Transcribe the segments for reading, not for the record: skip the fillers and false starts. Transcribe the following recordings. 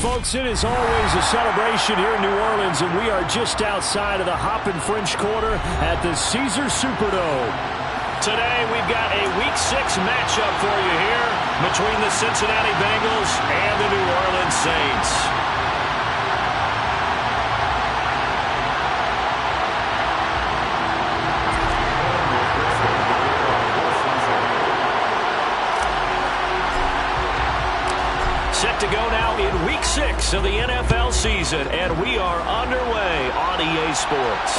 folks, it is always a celebration here in New Orleans, and we are just outside of the Hoppin' French Quarter at the Caesars Superdome. Today, we've got a Week 6 matchup for you here between the Cincinnati Bengals and the New Orleans Saints. Set to go now in Week 6 of the NFL season, and we are underway on EA Sports.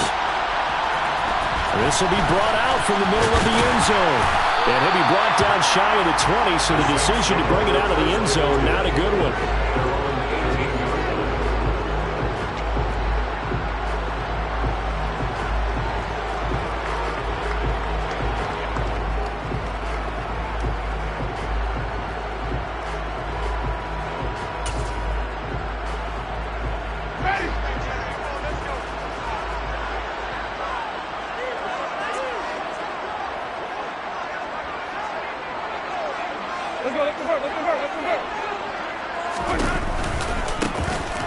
This will be brought out from the middle of the end zone. And he'll be brought down shy of the 20, so the decision to bring it out of the end zone, not a good one.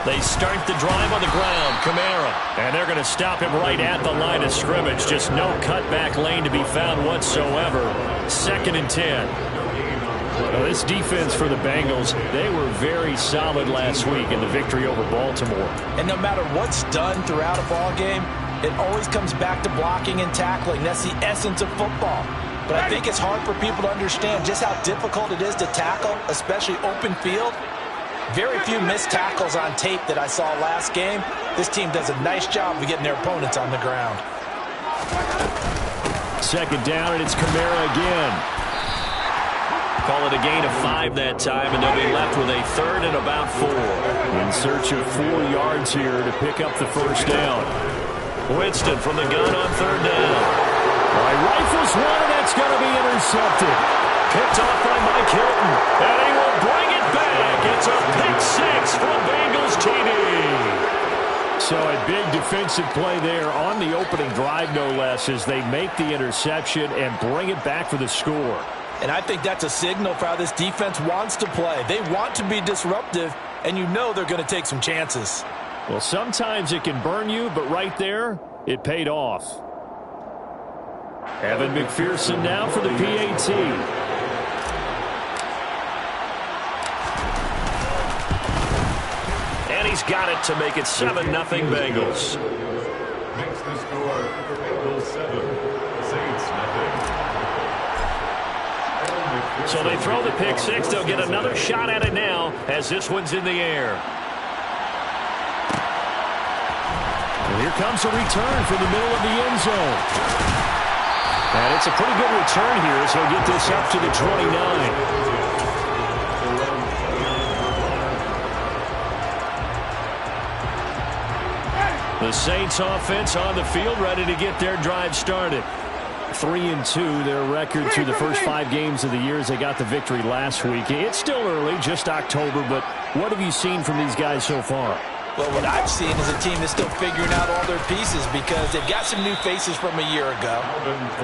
They start the drive on the ground. Kamara. And they're going to stop him right at the line of scrimmage. Just no cutback lane to be found whatsoever. 2nd and 10. Well, this defense for the Bengals, they were very solid last week in the victory over Baltimore. And no matter what's done throughout a ball game, it always comes back to blocking and tackling. That's the essence of football. But I think it's hard for people to understand just how difficult it is to tackle, especially open field. Very few missed tackles on tape that I saw last game. This team does a nice job of getting their opponents on the ground. 2nd down, and it's Kamara again. Call it a gain of 5 that time, and they'll be left with a 3rd and about 4. In search of 4 yards here to pick up the first down. Winston from the gun on 3rd down. Rifles one, and that's going to be intercepted. Picked off by Mike Hilton, and he will bring it back. It's a pick 6 from Bengals TD. So a big defensive play there on the opening drive, no less, as they make the interception and bring it back for the score. And I think that's a signal for how this defense wants to play. They want to be disruptive, and you know they're going to take some chances. Well, sometimes it can burn you, but right there, it paid off. Evan McPherson now for the PAT. And he's got it to make it 7-0 Bengals. Makes the score Bengals 7, Saints nothing. So they throw the pick 6. They'll get another shot at it now as this one's in the air. And here comes a return from the middle of the end zone. And it's a pretty good return here as he'll get this up to the 29. The Saints offense on the field, ready to get their drive started. 3-2, their record through the first 5 games of the year as they got the victory last week. It's still early, just October, but what have you seen from these guys so far? Well, what I've seen is a team that's still figuring out all their pieces because they've got some new faces from a year ago,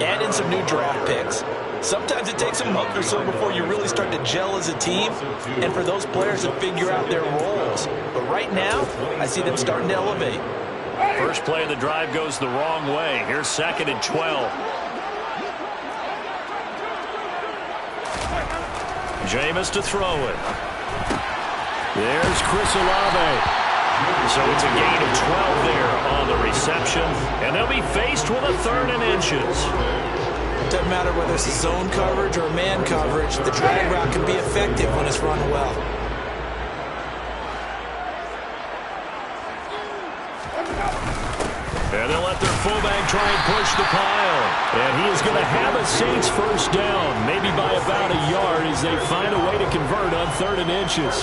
add in some new draft picks. Sometimes it takes a month or so before you really start to gel as a team and for those players to figure out their roles. But right now, I see them starting to elevate. First play of the drive goes the wrong way. Here's 2nd and 12. Jameis to throw it. There's Chris Olave. So it's a gain of 12 there on the reception, and they'll be faced with a 3rd and inches. It doesn't matter whether it's a zone coverage or man coverage. The drag route can be effective when it's run well. And they'll let their fullback try and push the pile. And he is going to have a Saints first down, maybe by about a yard as they find a way to convert on 3rd and inches.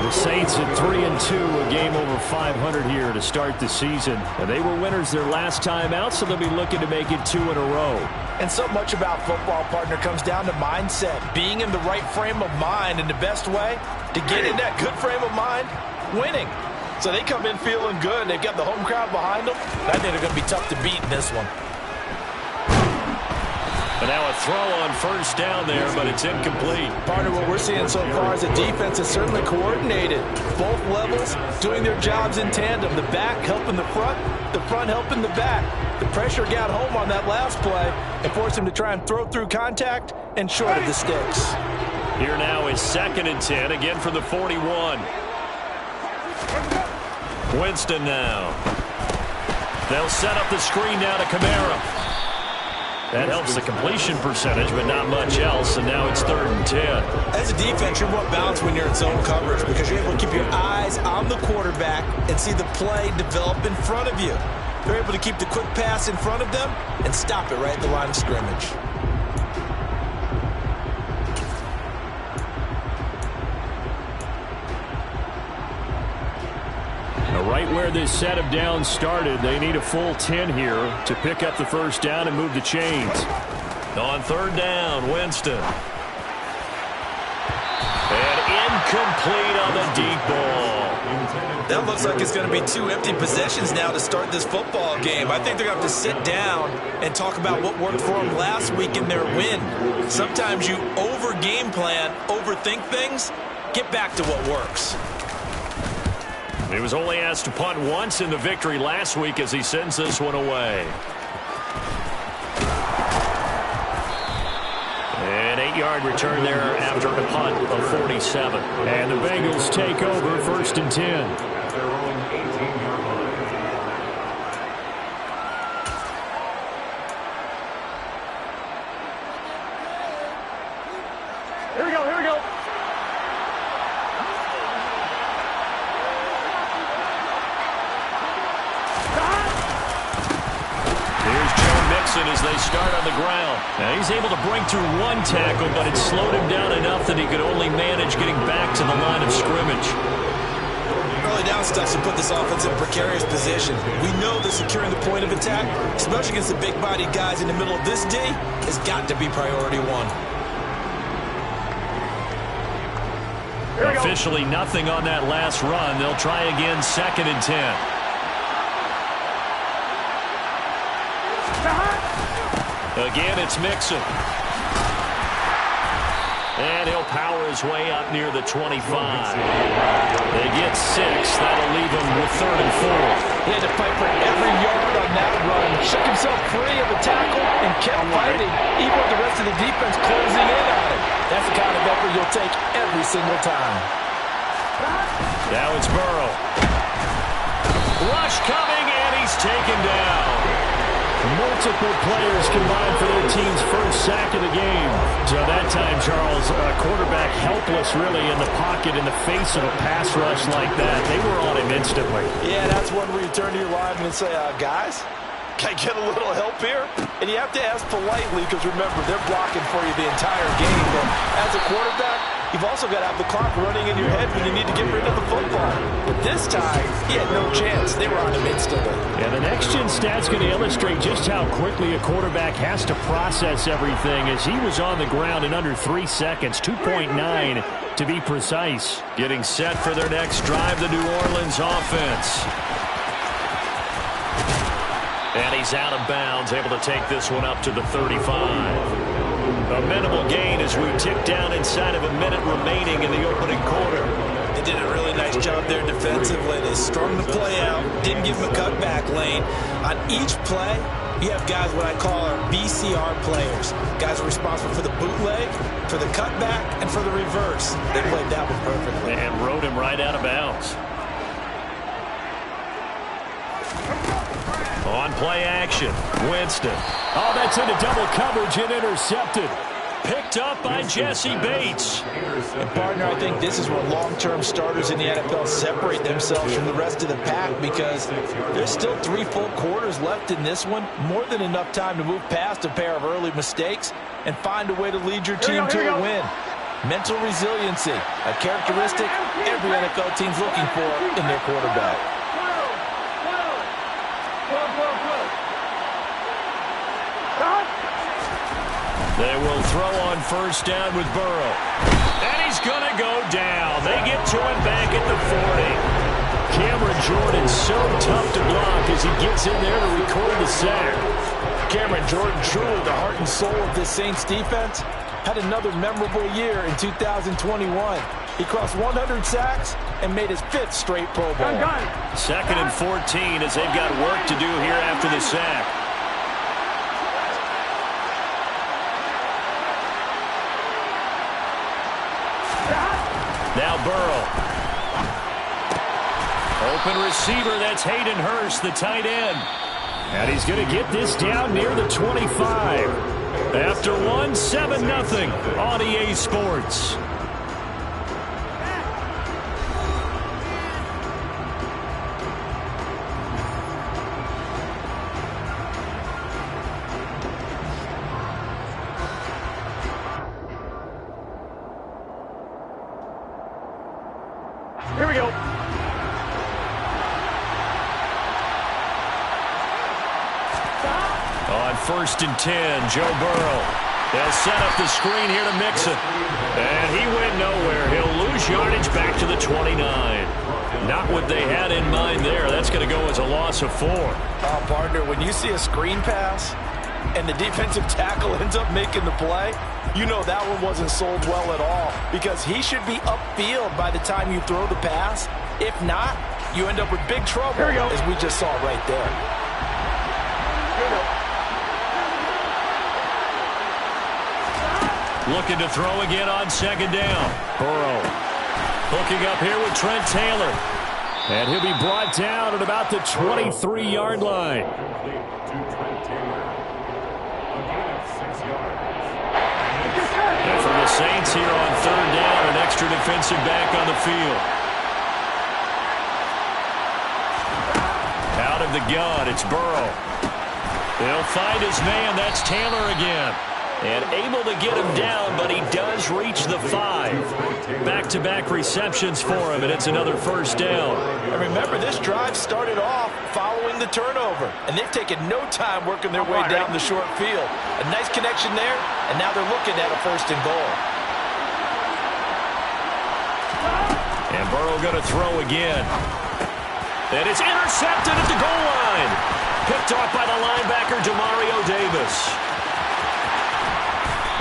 The Saints at 3-2, a game over 500 here to start the season. And they were winners their last time out, so they'll be looking to make it 2 in a row. And so much about football, partner, comes down to mindset. Being in the right frame of mind, and the best way to get in that good frame of mind, winning. So they come in feeling good. They've got the home crowd behind them. I think they're going to be tough to beat in this one. And now a throw on first down there, but it's incomplete. Partner, what we're seeing so far is the defense is certainly coordinated. Both levels doing their jobs in tandem. The back helping the front helping the back. The pressure got home on that last play and forced him to try and throw through contact and short of the sticks. Here now is 2nd and 10, again from the 41. Winston now. They'll set up the screen now to Kamara. That helps the completion percentage, but not much else, and now it's 3rd and 10. As a defense, you're more balanced when you're in zone coverage because you're able to keep your eyes on the quarterback and see the play develop in front of you. They're able to keep the quick pass in front of them and stop it right at the line of scrimmage. Right where this set of downs started, they need a full 10 here to pick up the first down and move the chains. On 3rd down, Winston. And incomplete on the deep ball. That looks like it's going to be 2 empty possessions now to start this football game. I think they're going to have to sit down and talk about what worked for them last week in their win. Sometimes you over-game plan, overthink things, get back to what works. He was only asked to punt once in the victory last week as he sends this one away. An 8-yard return there after a punt of 47. And the Bengals take over 1st and 10. At their own 18-yard line. Here we go, here we go. As they start on the ground. Now he's able to break through 1 tackle, but it slowed him down enough that he could only manage getting back to the line of scrimmage. Early down stuff to put this offense in a precarious position. We know that securing the point of attack, especially against the big-bodied guys in the middle of this D, has got to be priority 1. Officially nothing on that last run. They'll try again 2nd and 10. Again, it's Mixon. And he'll power his way up near the 25. They get 6. That'll leave him with 3rd and 4. He had to fight for every yard on that run. Shook himself free of the tackle and kept fighting, even with the rest of the defense closing in on him. That's the kind of effort you'll take every single time. Now it's Burrow. Rush coming, and he's taken down. Multiple players combined for their team's first sack of the game. So that time, Charles, quarterback helpless really in the pocket in the face of a pass rush like that. They were on him instantly. Yeah, that's one where you turn to your lineman and say, guys, can I get a little help here? And you have to ask politely because, remember, they're blocking for you the entire game. But as a quarterback, you've also got to have the clock running in your head when you need to get rid of the football. But this time, he had no chance. They were on him instantly. Yeah, the next-gen stat's going to illustrate just how quickly a quarterback has to process everything as he was on the ground in under 3 seconds, 2.9 to be precise. Getting set for their next drive, the New Orleans offense. And he's out of bounds, able to take this one up to the 35. A minimal gain as we tick down inside of a minute remaining in the opening quarter. They did a really nice job there defensively. They strung the play out, didn't give him a cutback lane. On each play, you have guys what I call our BCR players. Guys are responsible for the bootleg, for the cutback, and for the reverse. They played that one perfectly. And rode him right out of bounds. On play action, Winston. Oh, that's into double coverage and intercepted. Picked up by Jesse Bates. And partner, I think this is where long-term starters in the NFL separate themselves from the rest of the pack because there's still 3 full quarters left in this one. More than enough time to move past a pair of early mistakes and find a way to lead your team to a win. Mental resiliency, a characteristic every NFL team's looking for in their quarterback. They will throw on first down with Burrow. And he's going to go down. They get to him back at the 40. Cameron Jordan so tough to block as he gets in there to record the sack. Cameron Jordan, truly the heart and soul of this Saints defense, had another memorable year in 2021. He crossed 100 sacks and made his 5th straight Pro Bowl. 2nd and 14 as they've got work to do here after the sack. Now Burrow. Open receiver, that's Hayden Hurst, the tight end. And he's going to get this down near the 25. After 7-0 on EA Sports. Here we go. On 1st and 10, Joe Burrow. They'll set up the screen here to Mixon. And he went nowhere. He'll lose yardage back to the 29. Not what they had in mind there. That's going to go as a loss of 4. Partner, when you see a screen pass and the defensive tackle ends up making the play, you know that one wasn't sold well at all, because he should be upfield by the time you throw the pass. If not, you end up with big trouble, as we just saw right there. Looking to throw again on 2nd down. Burrow hooking up here with Trent Taylor. And he'll be brought down at about the 23-yard line. And for the Saints here on 3rd down, an extra defensive back on the field. Out of the gun, it's Burrow. They'll find his man. That's Taylor again. And able to get him down, but he does reach the 5. Back-to-back receptions for him, and it's another 1st down. And remember, this drive started off following the turnover, and they've taken no time working their way down the short field. A nice connection there, and now they're looking at a 1st and goal. And Burrow going to throw again. And it's intercepted at the goal line. Picked off by the linebacker, Demario Davis.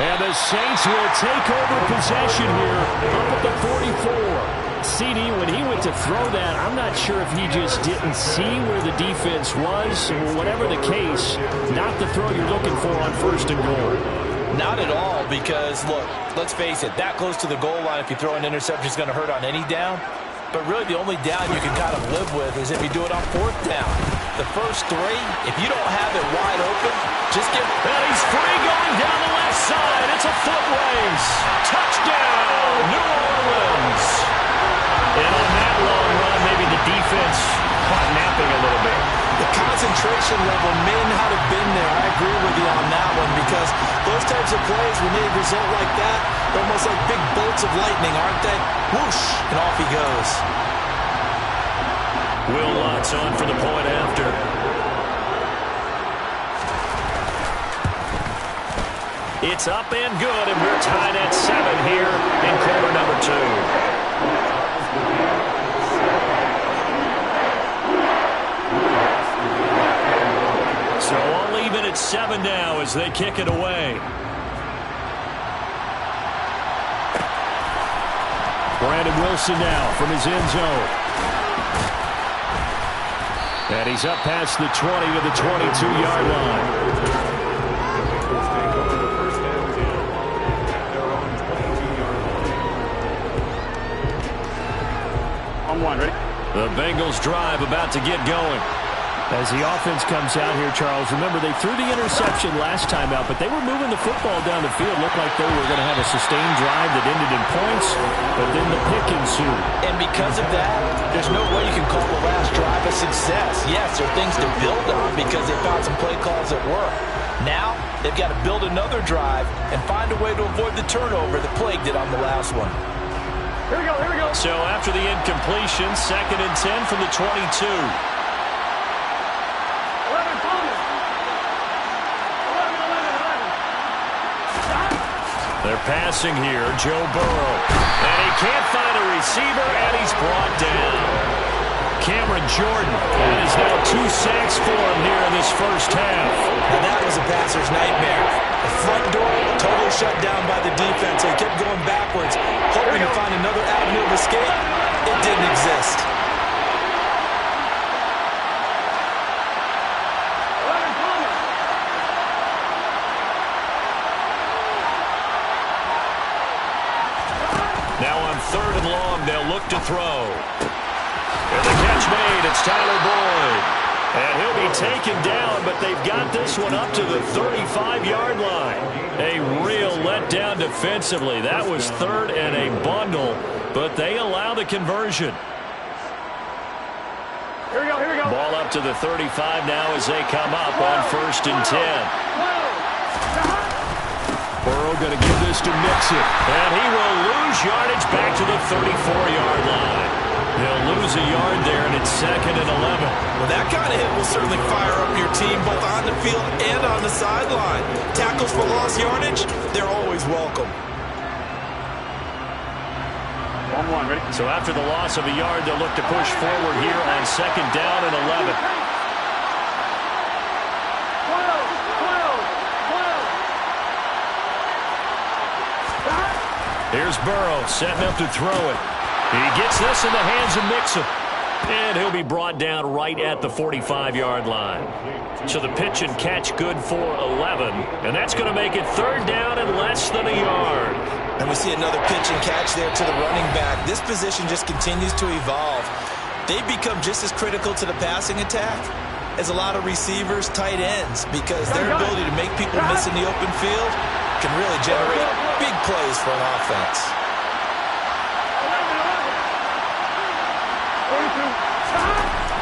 And the Saints will take over possession here up at the 44. CD, when he went to throw that, I'm not sure if he just didn't see where the defense was, or whatever the case, not the throw you're looking for on 1st and goal. Not at all, because, look, let's face it, that close to the goal line, if you throw an interception, is going to hurt on any down. But really, the only down you can kind of live with is if you do it on 4th down. The first 3, if you don't have it wide open, just get... And he's free going down the left side. It's a foot race. Touchdown, New Orleans. And on that long run, maybe the defense caught napping a little bit. The concentration level may not have been there. I agree with you on that one, because those types of plays, when they result like that, they're almost like big bolts of lightning, aren't they? Whoosh, and off he goes. Will Lutz on for the point after. It's up and good, and we're tied at 7 here in quarter number 2. So all even at 7 now as they kick it away. Brandon Wilson now from his end zone. And he's up past the 20 to the 22-yard line. Ready? The Bengals drive about to get going. As the offense comes out here, Charles, remember they threw the interception last time out, but they were moving the football down the field. Looked like they were going to have a sustained drive that ended in points, but then the pick ensued. And because of that, there's no way you can call the last drive a success. Yes, there are things to build on because they found some play calls that work. Now, they've got to build another drive and find a way to avoid the turnover that plagued it on the last one. Here we go, here we go. So after the incompletion, 2nd and 10 from the 22. 11, Palmer. 11. They're passing here, Joe Burrow. And he can't find a receiver, and he's brought down. Cameron Jordan is now 2 sacks for him here in this first half. And that was a passer's nightmare. The front door totally shut down by the defense. They kept going backwards, hoping to find another avenue of escape. It didn't exist. Now on 3rd and long, they'll look to throw. And the catch made, it's Tyler Boyd. And he'll be taken down, but they've got this one up to the 35-yard line. A real letdown defensively. That was 3rd and a bundle, but they allow the conversion. Here we go, here we go. Ball up to the 35 now as they come up on 1st and 10. Burrow going to give this to Mixon, and he will lose yardage back to the 34-yard line. They'll lose a yard there, and it's 2nd and 11. Well, that kind of hit will certainly fire up your team both on the field and on the sideline. Tackles for lost yardage, they're always welcome. 1-1, ready? So after the loss of a yard, they'll look to push forward here on 2nd down and 11. 12. Here's Burrow setting up to throw it. He gets this in the hands of Mixon. And he'll be brought down right at the 45-yard line. So the pitch and catch good for 11. And that's going to make it 3rd down and less than a yard. And we see another pitch and catch there to the running back. This position just continues to evolve. They've become just as critical to the passing attack as a lot of receivers, tight ends, because their ability to make people miss in the open field can really generate big plays for an offense.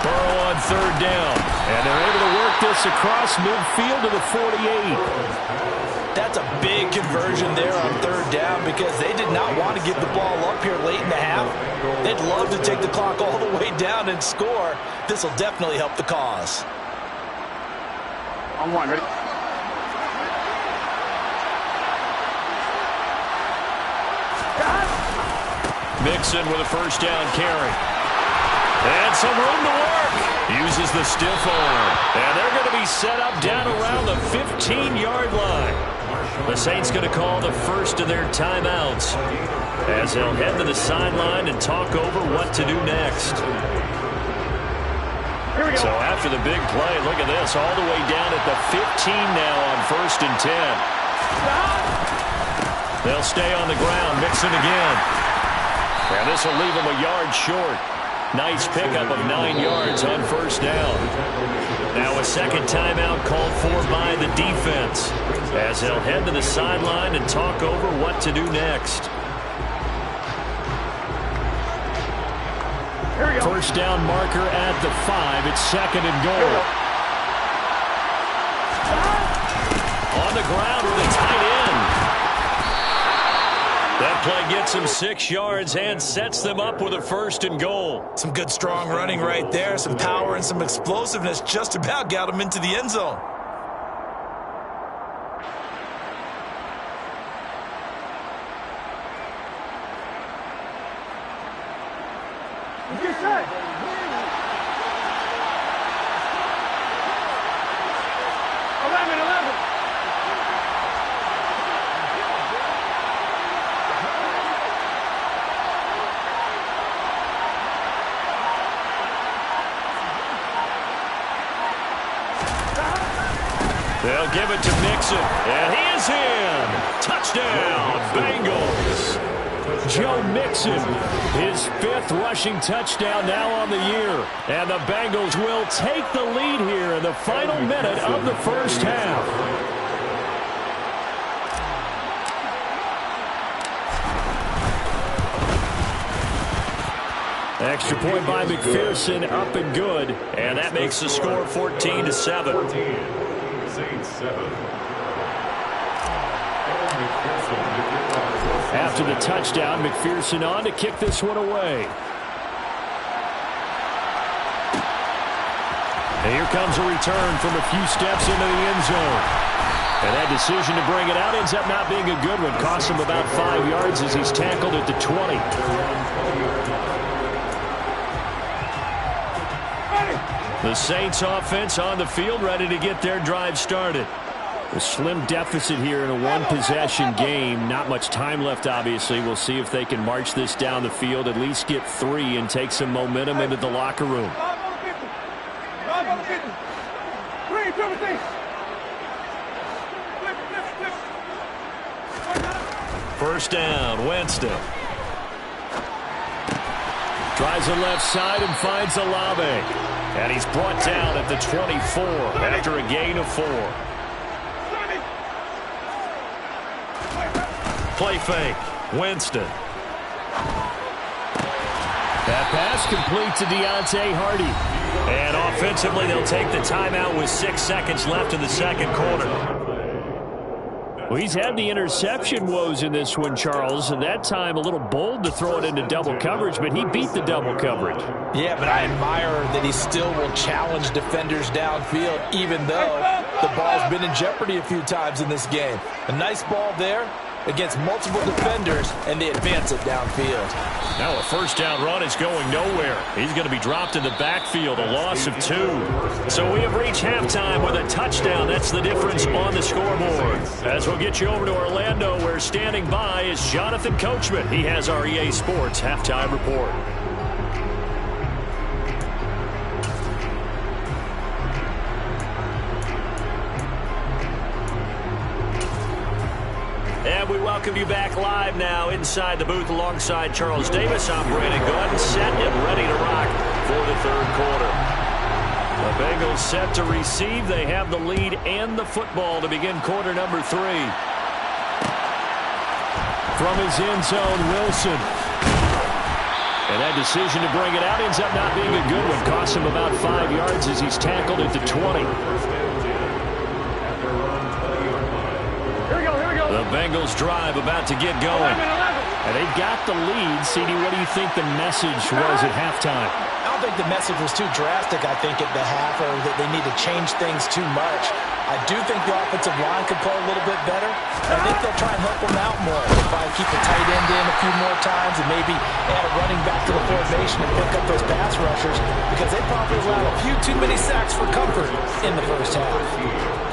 Burrow on 3rd down. And they're able to work this across midfield to the 48. That's a big conversion there on 3rd down because they did not want to give the ball up here late in the half. They'd love to take the clock all the way down and score. This will definitely help the cause. 1-1, ready? Mixon with a 1st down carry. And some room to work. Uses the stiff arm. And they're going to be set up down around the 15-yard line. The Saints going to call the first of their timeouts as they'll head to the sideline and talk over what to do next. So after the big play, look at this, all the way down at the 15 now on 1st and 10. They'll stay on the ground, Mixon again. And this will leave them a yard short. Nice pickup of 9 yards on 1st down. Now a second timeout called for by the defense as they'll head to the sideline and talk over what to do next. Here we go. 1st down marker at the 5. It's 2nd and goal. On the ground with a tight end. That play gets them 6 yards and sets them up with a 1st and goal. Some good strong running right there. Some power and some explosiveness just about got them into the end zone. Get set. 11. They'll give it to Mixon, and he is in. Touchdown, Bengals. Joe Mixon, his 5th rushing touchdown now on the year. And the Bengals will take the lead here in the final minute of the first half. Extra point by McPherson, up and good. And that makes the score 14-7. Saints 7. After the touchdown, McPherson on to kick this one away. And here comes a return from a few steps into the end zone. And that decision to bring it out ends up not being a good one. Costs him about 5 yards as he's tackled at the 20. The Saints offense on the field, ready to get their drive started. A slim deficit here in a one-possession game. Not much time left, obviously. We'll see if they can march this down the field, at least get 3, and take some momentum into the locker room. First down, Winston. Tries the left side and finds Olave. And he's brought down at the 24 after a gain of 4. Play fake. Winston. That pass complete to Deontay Hardy. And offensively, they'll take the timeout with 6 seconds left in the second quarter. Well, he's had the interception woes in this one, Charles, and that time a little bold to throw it into double coverage, but he beat the double coverage. Yeah, but I admire that he still will challenge defenders downfield, even though the ball's been in jeopardy a few times in this game. A nice ball there against multiple defenders, and they advance it downfield. Now a first down run is going nowhere. He's going to be dropped in the backfield, a loss of 2. So we have reached halftime with a touchdown. That's the difference on the scoreboard. As we'll get you over to Orlando, where standing by is Jonathan Coachman. He has our EA Sports halftime report. And we welcome you back live now inside the booth alongside Charles Davis. I'm Brandon Gaudin, set and ready to rock for the third quarter. The Bengals set to receive. They have the lead and the football to begin quarter number 3. From his end zone, Wilson. And that decision to bring it out ends up not being a good one. Costs him about 5 yards as he's tackled at the 20. The Bengals drive about to get going. And they've got the lead. CD, what do you think the message was at halftime? I don't think the message was too drastic, I think, at the half, or that they need to change things too much. I do think the offensive line could play a little bit better. I think they'll try and help them out more. They'll probably keep a tight end in a few more times and maybe add a running back to the formation and pick up those pass rushers, because they probably allowed a few too many sacks for comfort in the first half.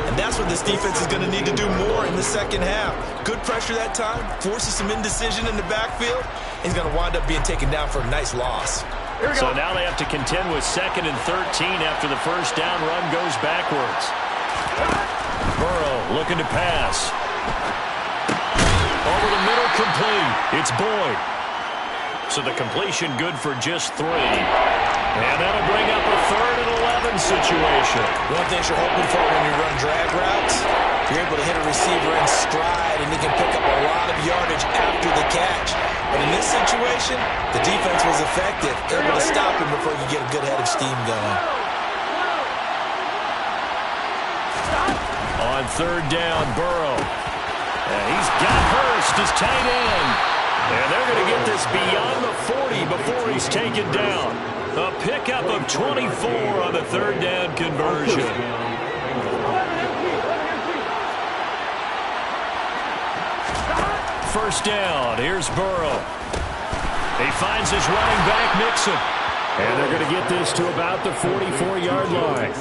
And that's what this defense is going to need to do more in the second half. Good pressure that time, forces some indecision in the backfield. He's going to wind up being taken down for a nice loss. So now they have to contend with 2nd and 13 after the first down run goes backwards. Burrow looking to pass. Over the middle, complete. It's Boyd. So the completion good for just 3. And that'll bring up a 3rd and 11 situation. One thing you're hoping for when you run drag routes, you're able to hit a receiver in stride, and he can pick up a lot of yardage after the catch. But in this situation, the defense was effective, able to stop him before you get a good head of steam going. On 3rd down, Burrow. And he's got Hurst as tight end. And they're going to get this beyond the 40 before he's taken down. A pickup of 24 on the 3rd down conversion. First down, here's Burrow. He finds his running back, Mixon. And they're going to get this to about the 44-yard line.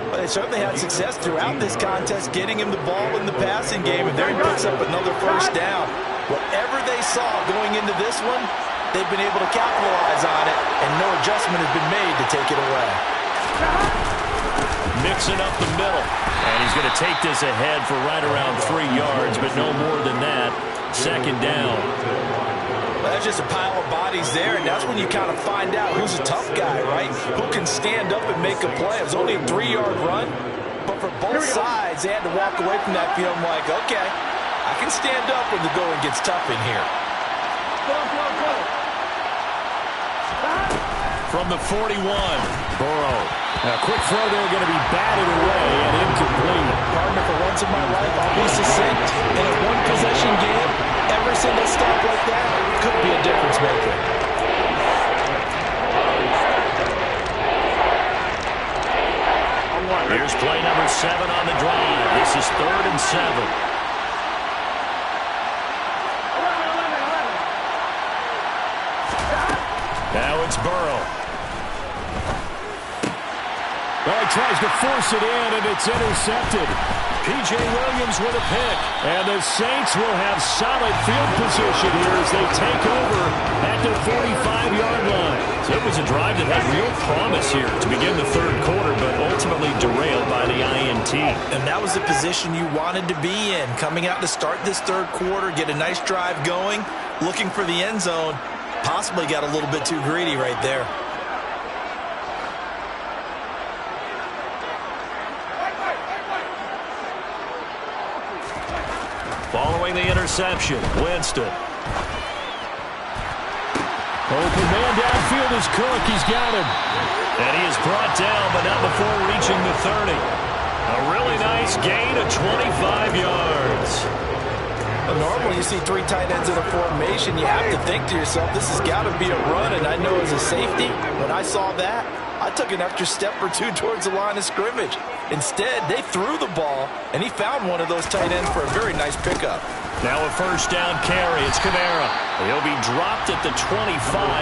Well, they certainly had success throughout this contest getting him the ball in the passing game, and there he picks up another first down. Whatever they saw going into this one, they've been able to capitalize on it, and no adjustment has been made to take it away. Mixon up the middle, and he's going to take this ahead for right around 3 yards, but no more than that. 2nd down. Well, that's just a pile of bodies there, and that's when you kind of find out who's a tough guy, right? Who can stand up and make a play. It was only a 3-yard run, but for both sides, they had to walk away from that field like, okay, I can stand up when the going gets tough in here. From the 41, Burrow. A quick throw there, going to be batted away and incomplete. Partner, for once in my life, I'll be succinct. In a one-possession game, every single stop like that could be a difference maker. Here's play number 7 on the drive. This is 3rd and 7. Now it's Burrow. Well, he tries to force it in, and it's intercepted. P.J. Williams with a pick. And the Saints will have solid field position here as they take over at the 45-yard line. So it was a drive that had real promise here to begin the third quarter, but ultimately derailed by the INT. And that was the position you wanted to be in. Coming out to start this third quarter, get a nice drive going, looking for the end zone. Possibly got a little bit too greedy right there. Following the interception, Winston. Open man downfield is Cook. He's got him. And he is brought down, but not before reaching the 30. A really nice gain of 25 yards. Well, normally you see three tight ends in a formation. You have to think to yourself, this has got to be a run. And I know as a safety, when I saw that, I took an extra step or two towards the line of scrimmage. Instead, they threw the ball, and he found one of those tight ends for a very nice pickup. Now a first down carry. It's Kamara. He'll be dropped at the 25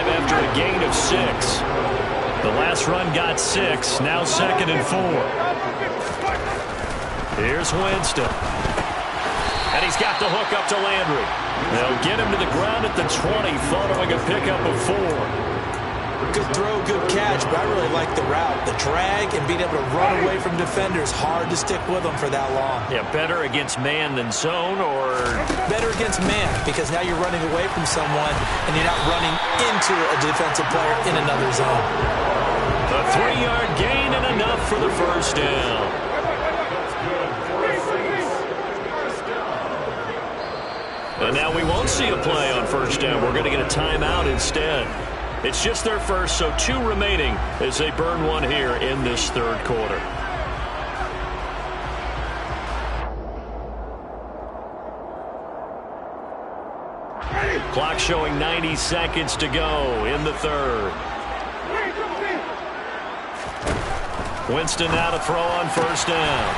after a gain of 6. The last run got 6. Now 2nd and 4. Here's Winston. And he's got the hook up to Landry. They'll get him to the ground at the 20 following a pickup of 4. Good throw, good catch, but I really like the route. The drag and being able to run away from defenders. Hard to stick with them for that long. Yeah, better against man than zone, or? Better against man, because now you're running away from someone and you're not running into a defensive player in another zone. A 3-yard gain and enough for the first down. And now we won't see a play on first down. We're going to get a timeout instead. It's just their first, so 2 remaining as they burn one here in this third quarter. Clock showing 90 seconds to go in the third. Winston now to throw on first down.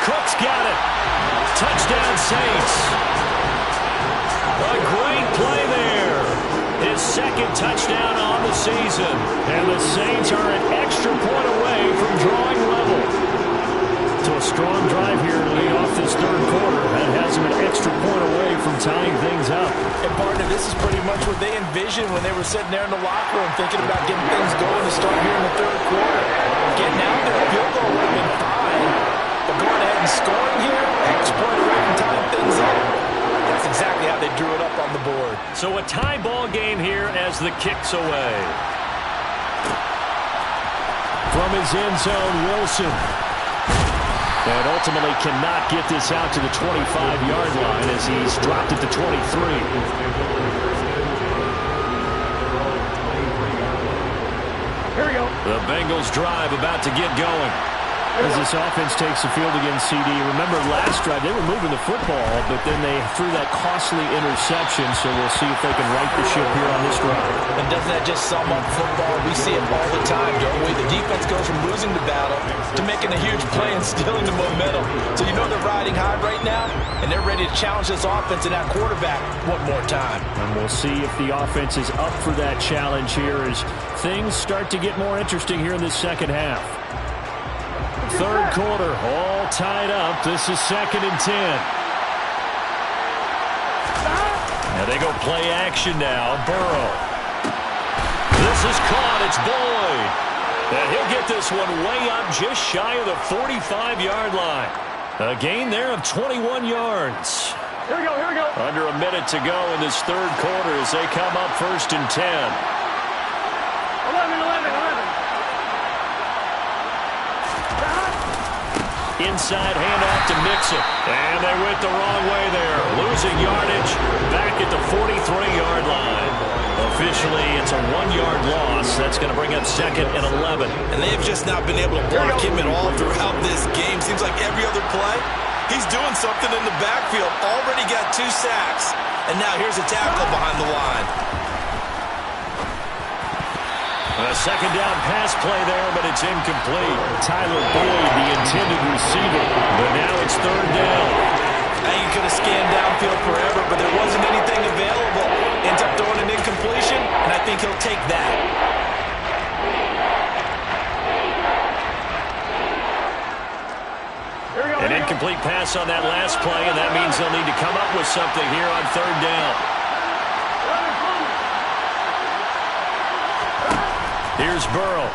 Cook's got it. Touchdown Saints. A great play there. His second touchdown on the season. And the Saints are an extra point away from drawing level. So a strong drive here to lead off this third quarter. That has them an extra point away from tying things up. And partner, this is pretty much what they envisioned when they were sitting there in the locker room thinking about getting things going to start here in the third quarter. Getting out there, a field goal would have been fine. But going ahead and scoring here, extra point away from tying things up. That's exactly how they drew it up on the board. So a tie ball game here as the kick's away. From his end zone, Wilson. And ultimately cannot get this out to the 25-yard line as he's dropped at the 23. Here we go. The Bengals drive about to get going. As this offense takes the field against CD. Remember last drive, they were moving the football, but then they threw that costly interception, so we'll see if they can right the ship here on this drive. And doesn't that just sum up football? We see it all the time, don't we? The defense goes from losing the battle to making a huge play and stealing the momentum. So you know they're riding high right now, and they're ready to challenge this offense and that quarterback one more time. And we'll see if the offense is up for that challenge here as things start to get more interesting here in this second half. Third quarter, all tied up. This is 2nd and 10. Now they go play action now. Burrow. This is caught. It's Boyd. And he'll get this one way up just shy of the 45-yard line. A gain there of 21 yards. Here we go, here we go. Under a minute to go in this third quarter as they come up 1st and 10. 11. Inside handoff to Mixon. And they went the wrong way there. Losing yardage back at the 43-yard line. Officially, it's a 1-yard loss. That's going to bring up 2nd and 11. And they've just not been able to block him at all throughout this game. Seems like every other play, he's doing something in the backfield. Already got 2 sacks. And now here's a tackle behind the line. A second down pass play there, but it's incomplete. Tyler Boyd, the intended receiver. But now it's 3rd down. Now you could have scanned downfield forever, but there wasn't anything available. Ends up throwing an incompletion, and I think he'll take that. Incomplete pass on that last play, and that means they'll need to come up with something here on third down. Here's Burrow.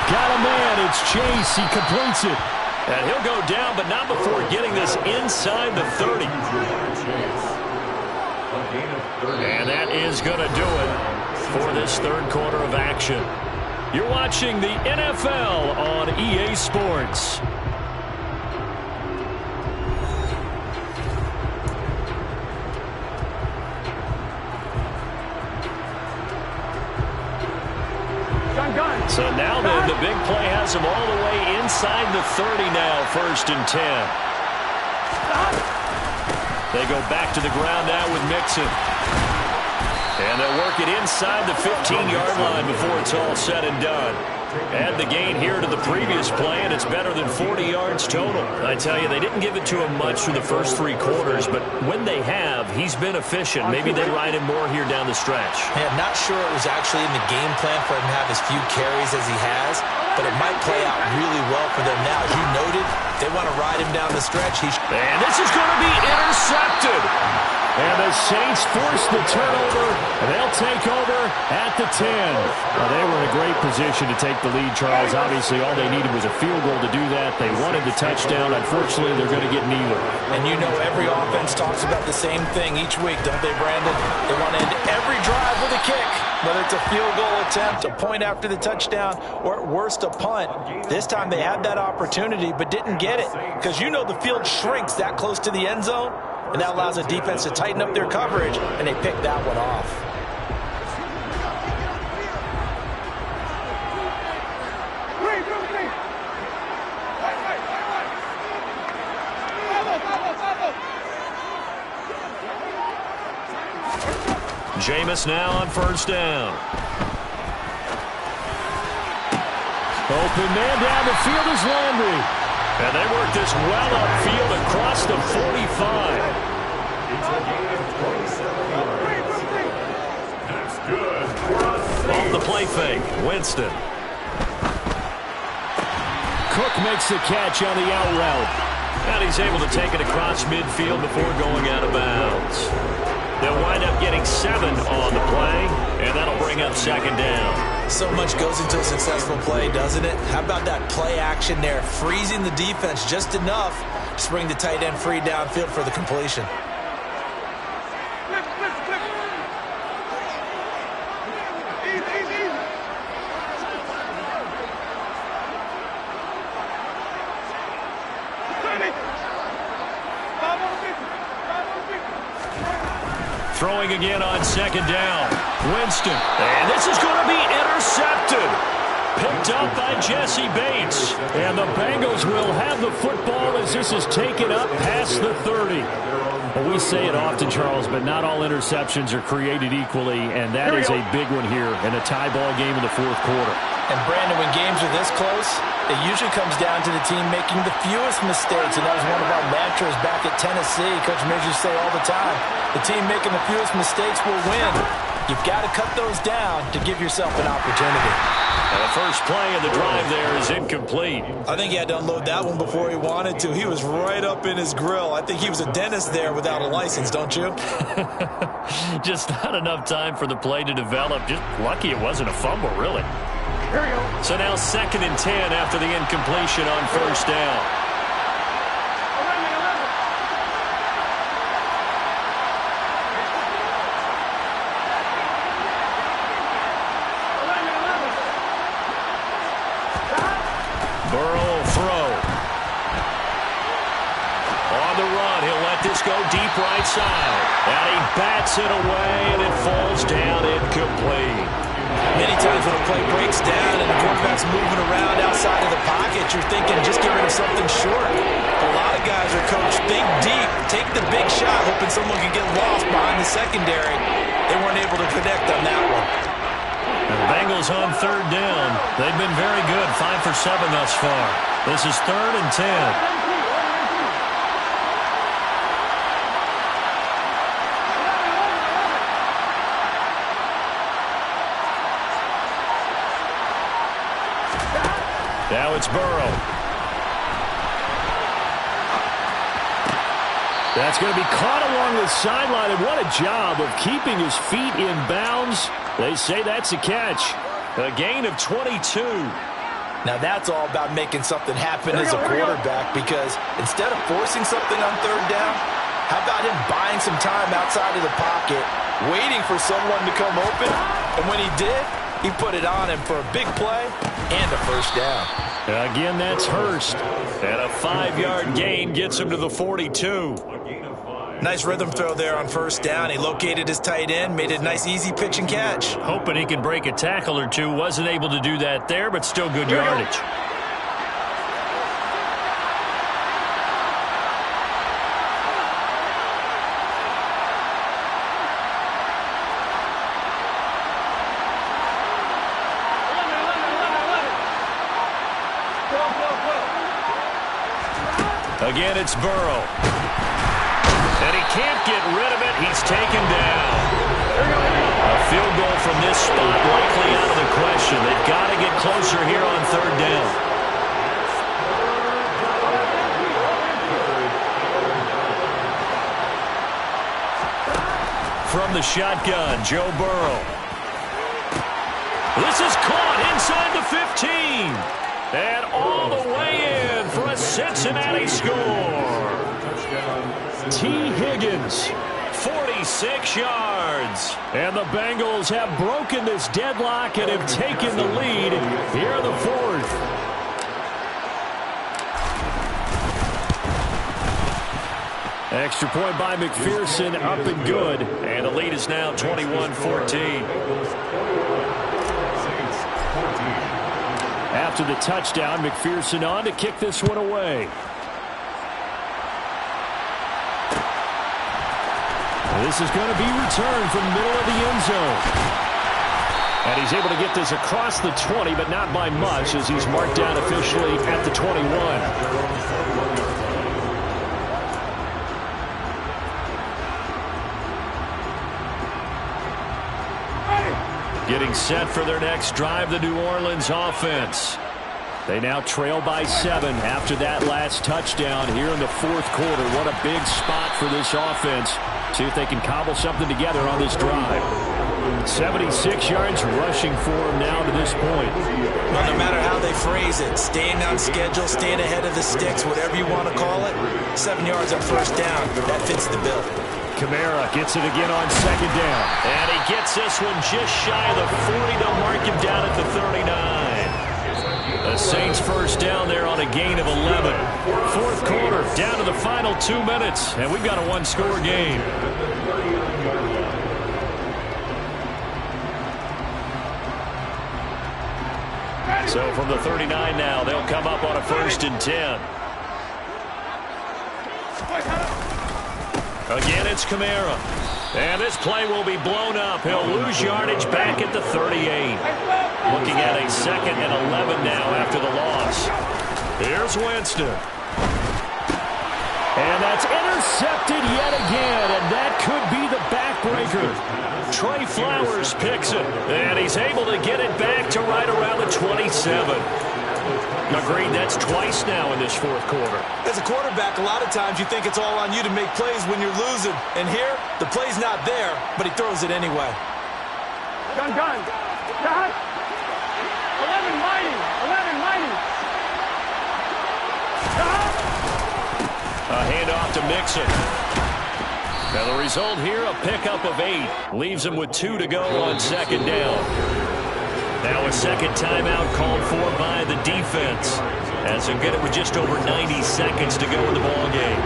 Got a man. It's Chase. He completes it. And he'll go down, but not before getting this inside the 30. And that is going to do it for this third quarter of action. You're watching the NFL on EA Sports. So now the big play has them all the way inside the 30 now, 1st and 10. They go back to the ground now with Mixon. And they'll work it inside the 15-yard line before it's all said and done. Add the gain here to the previous play, and it's better than 40 yards total. I tell you, they didn't give it to him much for the first 3 quarters, but when they have, he's been efficient. Maybe they ride him more here down the stretch. Yeah, I'm not sure it was actually in the game plan for him to have as few carries as he has, but it might play out really well for them now. As you noted, they want to ride him down the stretch. And this is going to be intercepted. And the Saints force the turnover, and they'll take over at the 10. Well, they were in a great position to take the lead, Charles. Obviously, all they needed was a field goal to do that. They wanted the touchdown. Unfortunately, they're going to get neither. And you know every offense talks about the same thing each week, don't they, Brandon? They want to end every drive with a kick, whether it's a field goal attempt, a point after the touchdown, or at worst a punt. This time they had that opportunity but didn't get it because you know the field shrinks that close to the end zone. And that allows the defense to tighten up their coverage, and they pick that one off. Jameis now on 1st down. Open man down the field is Landry. And they work this well upfield across the 45. Off the play fake, Winston. Cook makes the catch on the out route. And he's able to take it across midfield before going out of bounds. They'll wind up getting 7 on the play, and that'll bring up 2nd down. So much goes into a successful play, doesn't it? How about that play action there, freezing the defense just enough to bring the tight end free downfield for the completion. Throwing again on 2nd down. Winston. And this is going to be intercepted. Picked up by Jesse Bates. And the Bengals will have the football as this is taken up past the 30. Well, we say it often, Charles, but not all interceptions are created equally, and that is a big one here in a tie ball game in the 4th quarter. And, Brandon, when games are this close, it usually comes down to the team making the fewest mistakes, and that was one of our mantras back at Tennessee. Coach Mears used to say all the time, the team making the fewest mistakes will win. You've got to cut those down to give yourself an opportunity. And the first play of the drive there is incomplete. I think he had to unload that one before he wanted to. He was right up in his grill. I think he was a dentist there without a license, don't you? Just not enough time for the play to develop. Just lucky it wasn't a fumble, really. Here we go. So now 2nd and 10 after the incompletion on 1st down. Burrow will throw. On the run, he'll let this go deep right side. And he bats it away, and it falls down incomplete. Many times when a play breaks down and the quarterback's moving around outside of the pocket, you're thinking just get rid of something short. But a lot of guys are coached, think deep, take the big shot, hoping someone can get lost behind the secondary. They weren't able to connect on that one. And the Bengals on 3rd down. They've been very good, 5 for 7 thus far. This is 3rd and 10. Now it's Burrow. That's going to be caught along the sideline, and what a job of keeping his feet in bounds. They say that's a catch. A gain of 22. Now that's all about making something happen as a quarterback, because instead of forcing something on third down, how about him buying some time outside of the pocket, waiting for someone to come open, and when he did, he put it on him for a big play and a first down. Again, that's Hurst. And a 5-yard gain gets him to the 42. Nice rhythm throw there on first down. He located his tight end, made it a nice, easy pitch and catch. Hoping he can break a tackle or two. Wasn't able to do that there, but still good yardage. Again, it's Burrow. And he can't get rid of it. He's taken down. A field goal from this spot likely out of the question. They've got to get closer here on third down. From the shotgun, Joe Burrow. This is caught inside the 15. And all the way in for a Cincinnati score. T. Higgins, 46 yards. And the Bengals have broken this deadlock and have taken the lead here in the fourth. Extra point by McPherson, up and good. And the lead is now 21-14. After the touchdown, McPherson on to kick this one away. This is going to be returned from the middle of the end zone. And he's able to get this across the 20, but not by much, as he's marked down officially at the 21. Getting set for their next drive, the New Orleans offense. They now trail by 7 after that last touchdown here in the fourth quarter. What a big spot for this offense. See if they can cobble something together on this drive. 76 yards rushing for them now to this point. Well, no matter how they phrase it, staying on schedule, staying ahead of the sticks, whatever you want to call it, 7 yards on first down, that fits the bill. Kamara gets it again on second down. And he gets this one just shy of the 40. They'll mark him down at the 39. The Saints first down there on a gain of 11. Fourth quarter, down to the final 2 minutes, and we've got a one-score game. So from the 39 now, they'll come up on a 1st and 10. Again, it's Kamara. And this play will be blown up. He'll lose yardage back at the 38. Looking at a 2nd and 11 now after the loss. Here's Winston. And that's intercepted yet again, and that could be the backbreaker. Trey Flowers picks it, and he's able to get it back to right around the 27. Agreed, that's twice now in this fourth quarter. As a quarterback, a lot of times you think it's all on you to make plays when you're losing. And here, the play's not there, but he throws it anyway. Gun. Gun. 11 mighty. A handoff to Mixon. Now the result here, a pickup of 8. Leaves him with 2 to go on second down. Now a second timeout called for by the defense, as they'll get it with just over 90 seconds to go in the ball game.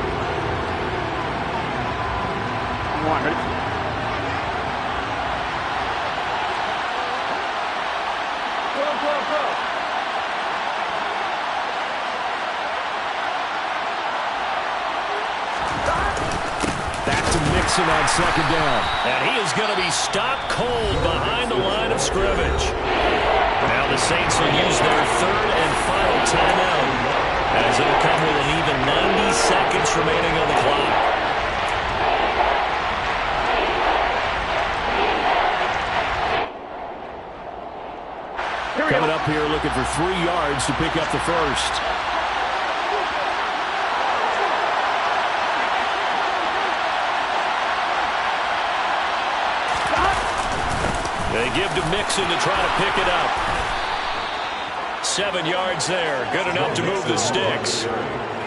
On second down. And he is going to be stopped cold behind the line of scrimmage. Now the Saints will use their 3rd and final timeout, as it'll come with an even 90 seconds remaining on the clock. Coming up here looking for 3 yards to pick up the first. They give to Mixon to try to pick it up. 7 yards there. Good enough to move the sticks.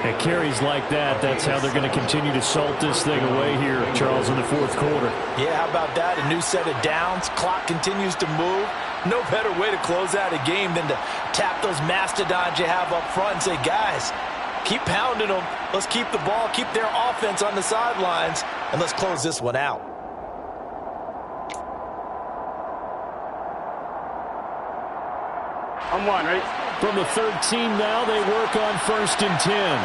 And carries like that, that's how they're going to continue to salt this thing away here, Charles, in the fourth quarter. Yeah, how about that? A new set of downs. Clock continues to move. No better way to close out a game than to tap those mastodons you have up front and say, guys, keep pounding them. Let's keep the ball, keep their offense on the sidelines, and let's close this one out. I'm one, right? From the 13 now, they work on 1st and 10.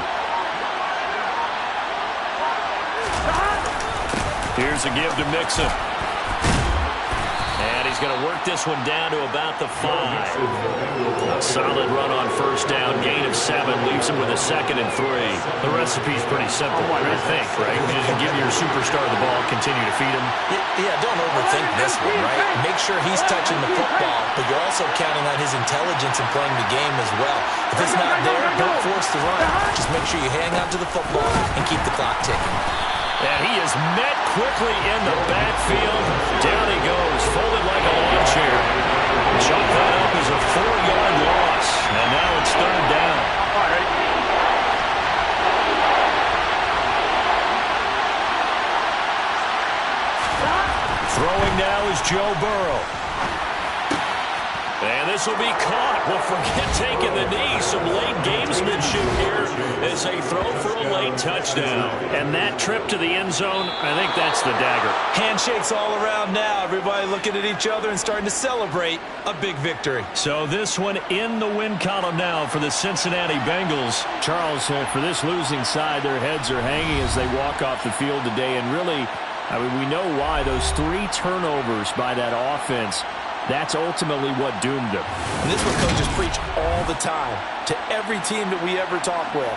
Here's a give to Mixon. And he's going to work this one down to about the 5. A solid run on 1st down, gain of 7, leaves him with a 2nd and 3. The recipe's pretty simple, I think, right? You just give your superstar the ball, continue to feed him. Yeah, don't overthink this one, right? Make sure he's touching the football, but you're also counting on his intelligence in playing the game as well. If it's not there, don't force the run. Just make sure you hang on to the football and keep the clock ticking. And he is met quickly in the backfield. Down he goes, folded like a lawn chair. Chalk that up as a 4-yard loss. And now it's 3rd down. All right. Throwing now is Joe Burrow. And this will be caught. Well, forget taking the knee. Some late gamesmanship here as they throw for a late touchdown. And that trip to the end zone, I think that's the dagger. Handshakes all around now. Everybody looking at each other and starting to celebrate a big victory. So this one in the win column now for the Cincinnati Bengals. Charles, for this losing side, their heads are hanging as they walk off the field today. And really, I mean, we know why. Those 3 turnovers by that offense, that's ultimately what doomed them. And this is what coaches preach all the time to every team that we ever talk with.